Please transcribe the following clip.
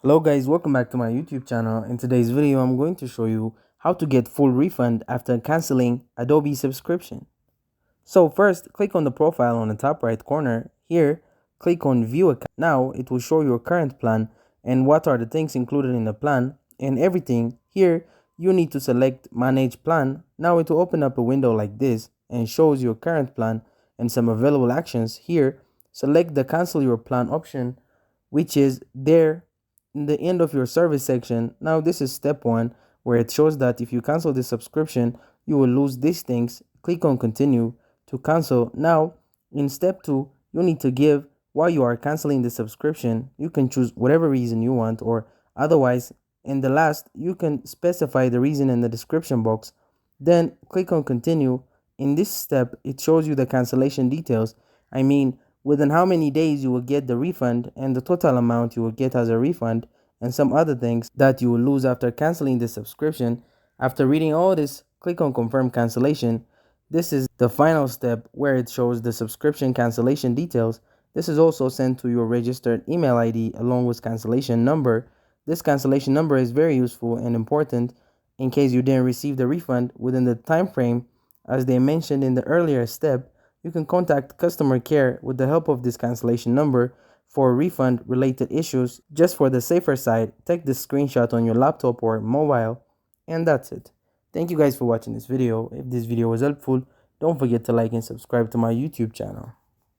Hello guys, welcome back to my YouTube channel. In today's video, I'm going to show you how to get full refund after canceling Adobe subscription. So first, click on the profile on the top right corner. Here, click on view account. Now it will show your current plan and what are the things included in the plan and everything. Here, you need to select manage plan. Now it will open up a window like this and shows your current plan and some available actions. Here, select the cancel your plan option, which is there in the end of your service section. Now this is step 1, where it shows that if you cancel the subscription, you will lose these things. Click on continue to cancel. Now in step 2, you need to give why you are canceling the subscription. You can choose whatever reason you want, or otherwise in the last you can specify the reason in the description box. Then click on continue. In this step it shows you the cancellation details. I mean, within how many days you will get the refund and the total amount you will get as a refund, and some other things that you will lose after canceling the subscription. After reading all this, click on confirm cancellation. This is the final step where it shows the subscription cancellation details. This is also sent to your registered email ID along with cancellation number. This cancellation number is very useful and important in case you didn't receive the refund within the time frame as they mentioned in the earlier step. You can contact customer care with the help of this cancellation number for refund related issues. Just for the safer side, take this screenshot on your laptop or mobile, and that's it. Thank you guys for watching this video. If this video was helpful, don't forget to like and subscribe to my YouTube channel.